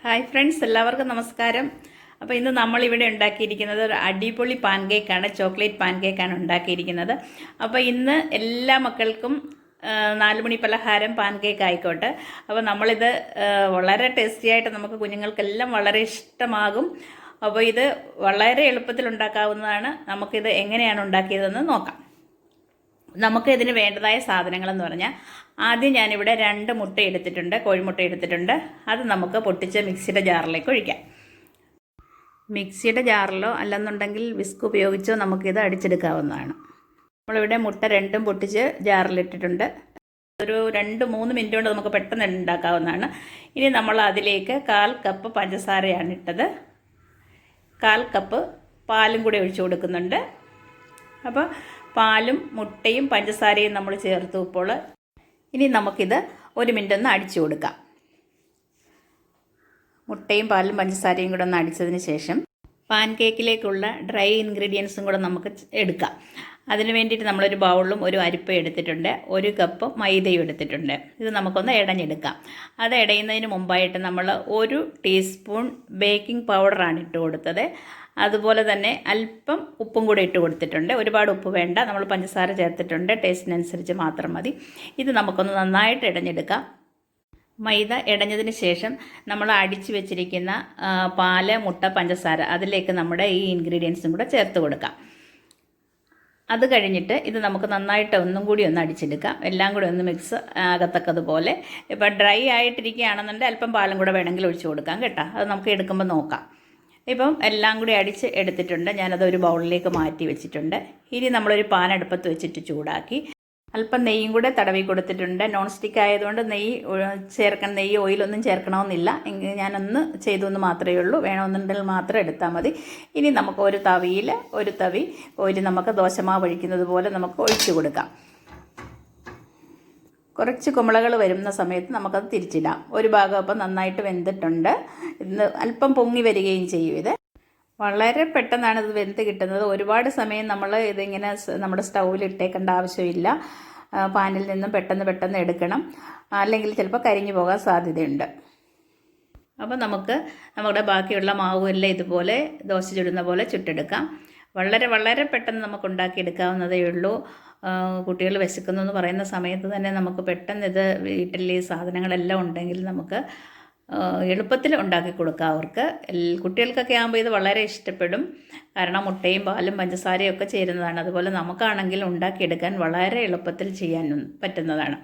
Hi friends, എല്ലാവർക്കും നമസ്കാരം. അപ്പോൾ ഇന്ന് നമ്മളിവിടെ ഉണ്ടാക്കിയിരിക്കുന്നത് ഒരു അടിപൊളി പാൻകേക്കാണ്. ചോക്ലേറ്റ് പാൻകേക്കാണ് ഉണ്ടാക്കിയിരിക്കുന്നത്. അപ്പോൾ ഇന്ന് എല്ലാ മക്കൾക്കും 4 മണി പലഹാരം പാൻകേക്ക് ആയിക്കോട്ടെ. അപ്പോൾ നമ്മളിത് വളരെ ടേസ്റ്റിയായിട്ട് നമുക്ക് കുഞ്ഞുങ്ങൾക്കെല്ലാം വളരെ ഇഷ്ടമാകും. അപ്പോൾ ഇത് വളരെ എളുപ്പത്തിൽ ഉണ്ടാക്കാവുന്നതാണ്. നമുക്കിത് എങ്ങനെയാണ് ഉണ്ടാക്കിയതെന്ന് നോക്കാം. നമുക്ക് ഇതിന് വേണ്ടതായ സാധനങ്ങളെന്ന് പറഞ്ഞാൽ, ആദ്യം ഞാനിവിടെ 2 മുട്ട എടുത്തിട്ടുണ്ട്, കോഴിമുട്ട എടുത്തിട്ടുണ്ട്. അത് നമുക്ക് പൊട്ടിച്ച് മിക്സിയുടെ ജാറിലേക്ക് ഒഴിക്കാം. മിക്സിയുടെ ജാറിലോ അല്ലെന്നുണ്ടെങ്കിൽ വിസ്ക് ഉപയോഗിച്ചോ നമുക്കിത് അടിച്ചെടുക്കാവുന്നതാണ്. നമ്മളിവിടെ മുട്ട 2ഉം പൊട്ടിച്ച് ജാറിലിട്ടിട്ടുണ്ട്. ഒരു 2-3 മിനിറ്റ് കൊണ്ട് നമുക്ക് പെട്ടെന്ന് ഉണ്ടാക്കാവുന്നതാണ്. ഇനി നമ്മൾ അതിലേക്ക് 1/4 കപ്പ് പഞ്ചസാരയാണ് ഇട്ടത്. 1/4 കപ്പ് പാലും കൂടി ഒഴിച്ചു കൊടുക്കുന്നുണ്ട്. അപ്പോൾ പാലും മുട്ടയും പഞ്ചസാരയും നമ്മൾ ചേർത്തു. ഇപ്പോൾ ഇനി നമുക്കിത് 1 മിനിറ്റ് ഒന്ന് അടിച്ചു കൊടുക്കാം. മുട്ടയും പാലും പഞ്ചസാരയും കൂടെ ഒന്ന് അടിച്ചതിന് ശേഷം പാൻകേക്കിലേക്കുള്ള ഡ്രൈ ഇൻഗ്രീഡിയൻസും കൂടെ നമുക്ക് എടുക്കാം. അതിന് വേണ്ടിയിട്ട് നമ്മളൊരു ബൗളിലും ഒരു അരിപ്പ എടുത്തിട്ടുണ്ട്, 1 കപ്പ് മൈദയും എടുത്തിട്ടുണ്ട്. ഇത് നമുക്കൊന്ന് ഇടഞ്ഞെടുക്കാം. അത് ഇടയുന്നതിന് മുമ്പായിട്ട് നമ്മൾ 1 ടീസ്പൂൺ ബേക്കിംഗ് പൗഡറാണ് ഇട്ട് കൊടുത്തത്. അതുപോലെ തന്നെ അല്പം ഉപ്പും കൂടെ ഇട്ട് കൊടുത്തിട്ടുണ്ട്. ഒരുപാട് ഉപ്പ് വേണ്ട, നമ്മൾ പഞ്ചസാര ചേർത്തിട്ടുണ്ട്, ടേസ്റ്റിനനുസരിച്ച് മാത്രം മതി. ഇത് നമുക്കൊന്ന് നന്നായിട്ട് ഇടഞ്ഞെടുക്കാം. മൈദ ഇടഞ്ഞതിന് ശേഷം നമ്മൾ അടിച്ചു വെച്ചിരിക്കുന്ന പാല്, മുട്ട, പഞ്ചസാര അതിലേക്ക് നമ്മുടെ ഈ ഇൻഗ്രീഡിയൻസും കൂടെ ചേർത്ത് കൊടുക്കാം. അത് കഴിഞ്ഞിട്ട് ഇത് നമുക്ക് നന്നായിട്ട് ഒന്നും കൂടി ഒന്ന് അടിച്ചെടുക്കാം. എല്ലാം കൂടി ഒന്ന് മിക്സ് ആകത്തക്കതുപോലെ. ഇപ്പോൾ ഡ്രൈ ആയിട്ടിരിക്കുകയാണെന്നുണ്ടെങ്കിൽ അല്പം പാലും കൂടെ വേണമെങ്കിൽ ഒഴിച്ചു കൊടുക്കാം കേട്ടോ. അത് നമുക്ക് എടുക്കുമ്പോൾ നോക്കാം. ഇപ്പം എല്ലാം കൂടി അടിച്ച് എടുത്തിട്ടുണ്ട്. ഞാനത് ഒരു ബൗളിലേക്ക് മാറ്റി വെച്ചിട്ടുണ്ട്. ഇനി നമ്മളൊരു പാൻ അടുപ്പത്ത് വെച്ചിട്ട് ചൂടാക്കി അല്പം നെയ്യും കൂടെ തടവി കൊടുത്തിട്ടുണ്ട്. നോൺ സ്റ്റിക്ക് ആയതുകൊണ്ട് നെയ്യ് ഓയിലൊന്നും ചേർക്കണമെന്നില്ല. ഞാനൊന്ന് ചെയ്തു എന്ന് മാത്രമേ ഉള്ളൂ. വേണമെന്നുണ്ടെങ്കിൽ മാത്രം എടുത്താൽ മതി. ഇനി നമുക്ക് ഒരു തവിയിൽ ഒരു തവി ഓയിൽ നമുക്ക് ദോശമാവ് ഒഴിക്കുന്നത് പോലെ നമുക്ക് ഒഴിച്ചു കൊടുക്കാം. കുറച്ച് കുമിളകൾ വരുന്ന സമയത്ത് നമുക്കത് തിരിച്ചിടാം. ഒരു ഭാഗം അപ്പം നന്നായിട്ട് വെന്തിട്ടുണ്ട്. ഇന്ന് അല്പം പൊങ്ങി വരികയും ചെയ്യും. ഇത് വളരെ പെട്ടെന്നാണ് ഇത് വെന്ത് കിട്ടുന്നത്. ഒരുപാട് സമയം നമ്മൾ ഇതിങ്ങനെ നമ്മുടെ സ്റ്റൗവിൽ ഇട്ടേക്കേണ്ട ആവശ്യമില്ല. പാനിൽ നിന്നും പെട്ടെന്ന് എടുക്കണം, അല്ലെങ്കിൽ ചിലപ്പോൾ കരിഞ്ഞു പോകാൻ സാധ്യതയുണ്ട്. അപ്പോൾ നമുക്ക് നമ്മുടെ ബാക്കിയുള്ള മാവുമെല്ലാം ഇതുപോലെ ദോശ ചുടുന്ന പോലെ ചുട്ടെടുക്കാം. വളരെ പെട്ടെന്ന് നമുക്ക് ഉണ്ടാക്കിയെടുക്കാവുന്നതേ ഉള്ളൂ. കുട്ടികൾ വിശക്കുന്നു എന്ന് പറയുന്ന സമയത്ത് തന്നെ നമുക്ക് പെട്ടെന്ന് ഇത് വീട്ടിൽ ഈ സാധനങ്ങളെല്ലാം ഉണ്ടെങ്കിൽ നമുക്ക് എളുപ്പത്തിൽ ഉണ്ടാക്കി കൊടുക്കാം അവർക്ക്. കുട്ടികൾക്കൊക്കെ ആകുമ്പോൾ ഇത് വളരെ ഇഷ്ടപ്പെടും. കാരണം മുട്ടയും പാലും പഞ്ചസാരയും ഒക്കെ ചേരുന്നതാണ്. അതുപോലെ നമുക്കാണെങ്കിൽ ഉണ്ടാക്കിയെടുക്കാൻ വളരെ എളുപ്പത്തിൽ ചെയ്യാൻ പറ്റുന്നതാണ്.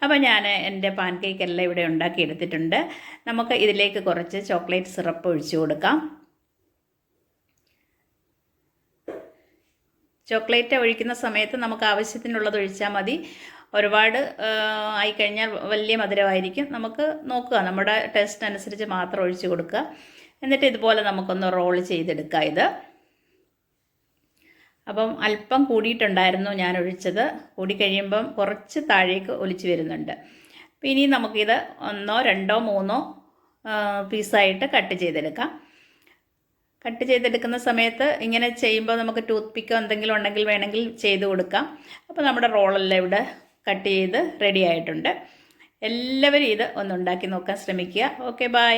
അപ്പോൾ ഞാൻ എൻ്റെ പാൻകേക്കെല്ലാം ഇവിടെ ഉണ്ടാക്കിയെടുത്തിട്ടുണ്ട്. നമുക്ക് ഇതിലേക്ക് കുറച്ച് ചോക്ലേറ്റ് സിറപ്പ് ഒഴിച്ചു കൊടുക്കാം. ചോക്ലേറ്റ് ഒഴിക്കുന്ന സമയത്ത് നമുക്ക് ആവശ്യത്തിനുള്ളത് ഒഴിച്ചാൽ മതി. ഒരുപാട് ആയിക്കഴിഞ്ഞാൽ വലിയ മധുരമായിരിക്കും. നമുക്ക് നോക്കുക, നമ്മുടെ ടേസ്റ്റ് അനുസരിച്ച് മാത്രം ഒഴിച്ച് കൊടുക്കുക. എന്നിട്ട് ഇതുപോലെ നമുക്കൊന്ന് റോൾ ചെയ്തെടുക്കുക. ഇത് അപ്പം അല്പം കൂടിയിട്ടുണ്ടായിരുന്നു ഞാൻ ഒഴിച്ചത്. കൂടിക്കഴിയുമ്പം കുറച്ച് താഴേക്ക് ഒലിച്ച് വരുന്നുണ്ട്. അപ്പോൾ ഇനി നമുക്കിത് 1, 2, 3 പീസായിട്ട് കട്ട് ചെയ്തെടുക്കാം. കട്ട് ചെയ്തെടുക്കുന്ന സമയത്ത് ഇങ്ങനെ ചെയ്യുമ്പോൾ നമുക്ക് ടൂത്ത് പിക്കോ എന്തെങ്കിലും ഉണ്ടെങ്കിൽ വേണമെങ്കിൽ ചെയ്ത് കൊടുക്കാം. അപ്പോൾ നമ്മുടെ റോളെല്ലാം ഇവിടെ കട്ട് ചെയ്ത് റെഡി ആയിട്ടുണ്ട്. എല്ലാവരും ഇത് ഒന്ന് ഉണ്ടാക്കി നോക്കാൻ ശ്രമിക്കുക. Okay, by.